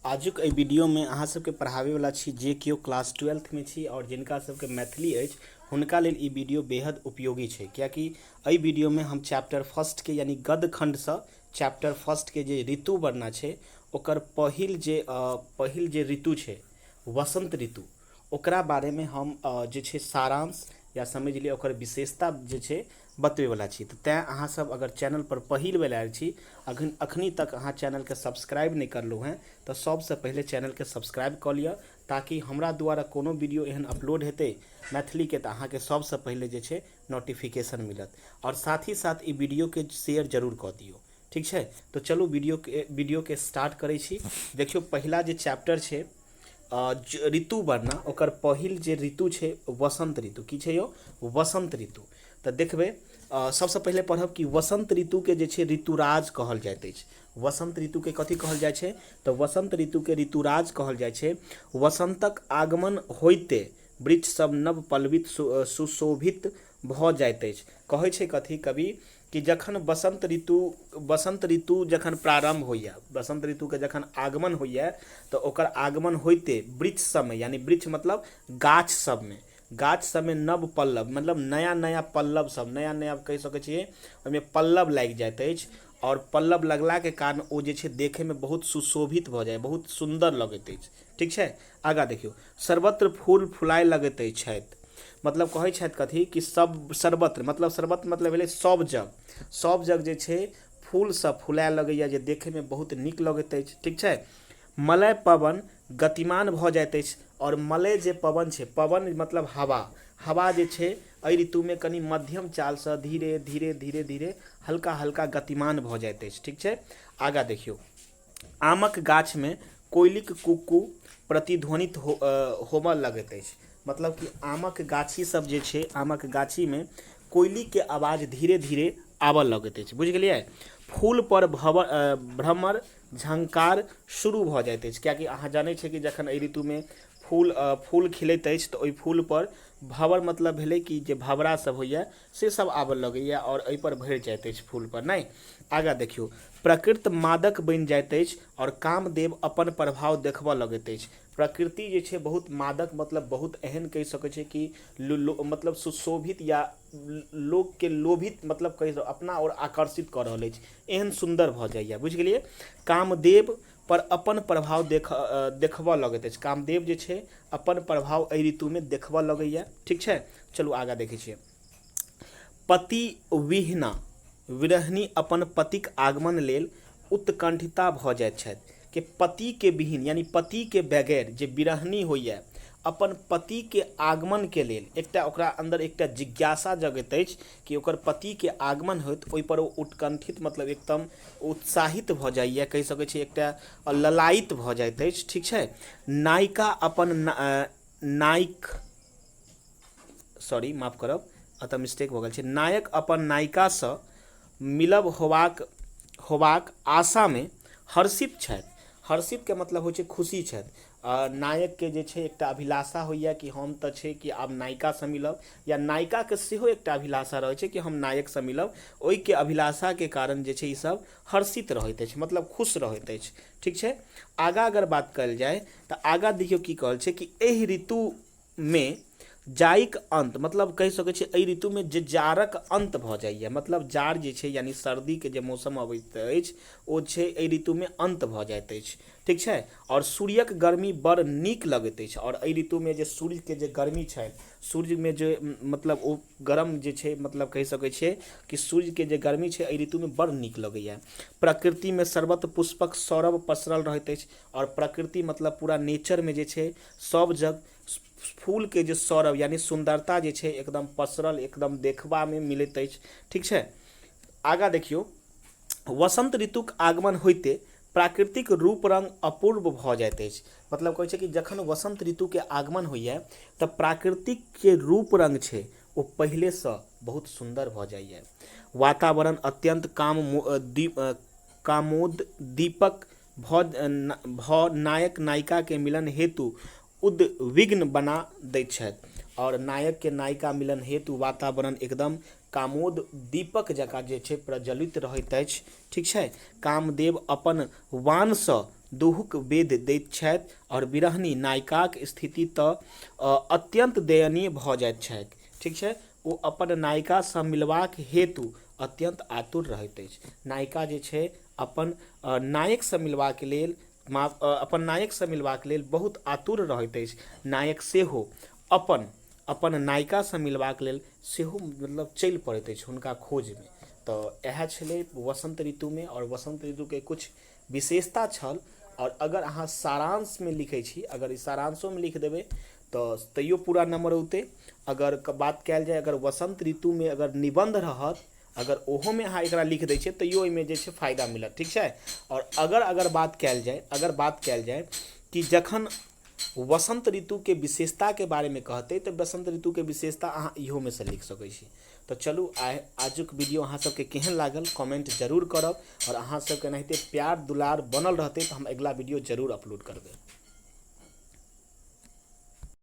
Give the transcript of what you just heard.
आजुक एहि वीडियो में अहाँ सबके पढ़ाबे वाला छी जे केओ क्लास 12th में छी और जिनका सबके मैथिली अछि हुनका लेल ई वीडियो बेहद उपयोगी छै, कियाकि एहि वीडियो में हम चैप्टर फर्स्ट के यानी गद्य खंड से चैप्टर फर्स्ट के जे ऋतु वर्णना छै ओकर पहिल जे ऋतु छै वसंत ऋतु ओकरा बारे में हम जे छै सारांश या समझ लिअ ओकर विशेषता जे छै बतबे वाला छी। तो तैं अहाँ सब अगर चैनल पर पहिल बेर आयल छी, अखनी तक अहाँ चैनल के सब्सक्राइब नहीं करलू हैं तो सबसे पहले चैनल के सब्सक्राइब कर लिया, ताकि हमरा द्वारा कोनो वीडियो एहन अपलोड हेतै मैथिली के तो अहाँ के सबसे पहले जे छै नोटिफिकेशन मिलत। और साथ ही साथ ई वीडियो के शेयर जरूर कर दियो, ठीक छै। तो चलू वीडियो के स्टार्ट करै छी। देखियो पहला जे चैप्टर छै ऋतु वर्णना ओकर पहिल जे ऋतु छै वसंत ऋतु की छै यौ वसंत ऋतु। तो देखबे सबसे पहले पढ़ब कि वसंत ऋतु के जे छै ऋतुराज कहल जाइत अछि। वसंत ऋतु के कथी कहल जाय छै तो वसंत ऋतु के ऋतुराज कहल जाय छै। वसंतक आगमन होइते वृक्ष सब नव पल्लवित सुशोभित भ जाइत अछि। कहै छै कथी कवि कि जखन वसंत ऋतु जखन प्रारंभ होइया, वसंत ऋतु के जखन आगमन होइया तो ओकर आगमन होइते वृक्ष सब में यानी वृक्ष मतलब गाछ सब में नव पल्लव मतलब नया नया पल्लव सब नया नया कह सकै छियै ओहिमे पल्लव लागि जाइत अछि। और पल्लव लगला के कारण ओ जे छै देखे में बहुत सुशोभित भ जाए, बहुत सुंदर लगैत अछि, ठीक छै। आगा देखियो सर्वत्र फूल फुलाय लगैत अछि, मतलब कहै छथि कथी कि सर्वत्र मतलब भेलै सब जग जे छै फूल सब फुलाय लगैया जे देखे में बहुत नीक लगैत अछि, ठीक छै। मलय पवन गतिमान भ जाइत अछि, और मलय जे पवन छै पवन मतलब हवा जे छै एहि ऋतु में कनि मध्यम चाल से धीरे धीरे धीरे धीरे हल्का हल्का गतिमान भ जाइत अछि, ठीक छै। आगा देखियो आमक गाछ में कोयलिक कुक्कू प्रतिध्वनित होबऽ लगैत अछि, मतलब कि आमक गाछी सब जे छै आमक गाछी में कोयली के आवाज धीरे धीरे आबऽ लगैत अछि, बुझ गेलियै। फूल पर भ्रमर झंकार शुरू भ जाइत अछि, कियाकि अहाँ जानै छियै कि जखन एहि ऋतु में फूल खिलैत अछि तो ओहि फूल पर भंवर मतलब भेलै कि जे भंवरा सब होइया से सब आबऽ लगैया और एहि पर भरि जाइत अछि फूल पर नहीं। आगा देखियो प्रकृति मादक बनि जाइत अछि और कामदेव अपन प्रभाव देखबऽ लगैत अछि। प्रकृति जे छै बहुत मादक मतलब बहुत एहन कहि सकै छै कि मतलब सुशोभित या लोग के लोभित मतलब कहि अपना और आकर्षित कर रहल अछि, एहन सुंदर भ जाइया, बुझ गेलियै। कामदेव पर अपन प्रभाव देखबऽ लगैत अछि, कामदेव जे छै अपन प्रभाव एहि ऋतु में देखबऽ लगैया, ठीक छै। चलू आगा देखै छियै। पति विरहिणी अपन पतिक आगमन लेल उत्कंठिता भ जाइत छथि, कि पति के विहीन यानी पति के बगैर जे विरहिणी होइया अपन पति के आगमन के लेल एकटा ओकरा अंदर एकटा जिज्ञासा जगैत अछि कि ओकर पति के आगमन होइत ओहि पर ओ उत्कंठित मतलब एकदम उत्साहित भ जाइया, कहि सकै छी एकटा ललायित भ जाइत अछि, ठीक छै। नायिका अपन माफ करब अतः मिस्टेक भ गेल छै। नायक अपन नायिका से मिलब होबाक आशा में हर्षित छथि। हर्षित के मतलब होइ छै खुशी छथि। नायक के जे छै एकटा अभिलाषा होइया कि हम तऽ छै कि आब नायिका से मिलब, या नायिका के सेहो एकटा अभिलाषा रहै छै कि हम नायक से मिलब, ओहि के अभिलाषा के कारण जे छै ई सब हर्षित रहैत अछि मतलब खुश रहैत अछि, ठीक छै। आगा अगर बात कल जाए तो आगा देखियो की कहल छै कि एहि ऋतु में जाइक अंत मतलब कहि सकै छी एहि ऋतु में जे जाड़क अंत भ जाइए, मतलब जाड़ जे छै यानी सर्दी के जे मौसम अबैत अछि ओ छै एहि ऋतु में अंत भ जाइत अछि, ठीक छै। और सूर्यक गर्मी बड़ नीक लगैत अछि, और एहि ऋतु में जे सूर्य के जे गर्मी छै सूर्य में जे मतलब ओ गरम जे छै मतलब कहि सकै छियै कि सूर्य के जे गर्मी छै एहि ऋतु में बड़ नीक लगैया। प्रकृति में सर्वत्र पुष्पक सौरभ पसरल रहैत अछि, और प्रकृति मतलब पूरा नेचर में जे छै सब जग फूल के जे सौरभ यानी सुंदरता जे छै एकदम पसरल एकदम देखबा में मिलैत अछि, ठीक छै। आगा देखियो वसंत ऋतुक आगमन होइते प्राकृतिक रूप रंग अपूर्व भ जाइत अछि, मतलब कहै छै कि जखन वसंत ऋतु के आगमन होइया तऽ प्राकृतिक के रूप रंग छै ओ पहले से बहुत सुंदर भ जाइया। वातावरण अत्यंत कामोद्दीपक भ नायक नायिका के मिलन हेतु उद्विग्न बना दैत छथि, और नायक के नायिका मिलन हेतु वातावरण एकदम कामोद दीपक जकाँ जे छै प्रज्वलित रहैत अछि, ठीक छै। कामदेव अपन वाण सँ दुहुक वेद दैत छथि और बिरहनी नायिकाक स्थिति तऽ अत्यंत दयनीय भऽ जाइत छैक। ठीक छै, ओ अपन नायिका सँ मिलबाक हेतु अत्यंत आतुर रहैत अछि। नायिका जे छै अपन नायक सँ मिलबाक लेल अपन नायक सँ मिलबाक लेल बहुत आतुर रहैत अछि। नायक सेहो अपन नायिका सँ मिलबाक लेल सेहो मतलब चलि पड़ैत अछि हुनका खोजमे। तऽ इएह छलै वसंत ऋतुमे, और वसंत ऋतुके कुछ विशेषता छल। और अगर अहाँ सारांशमे लिखै छी, अगर ई सारांशोमे लिख देबै तऽ तैयो पूरा नंबर औतै। अगर बात कयल जाय अगर वसंत ऋतुमे अगर निबंध रहत, अगर ओहोमे अहाँ एकरा लिख दै छियै तैयो एहिमे जे छै फायदा मिलत। ठीक छै, और अगर बात कयल जाय कि जखन वसंत ऋतुके विशेषताके बारेमे कहतै तऽ वसंत ऋतुके विशेषता अहाँ इहोमे सँ लिख सकै छी। तऽ चलू आजुक वीडियो अहाँ सबके केहन लागल कमेंट जरूर करब, और अहाँ सबके एनाहिते प्यार दुलार बनल रहतै तऽ हम अगिला वीडियो जरूर अपलोड करबै।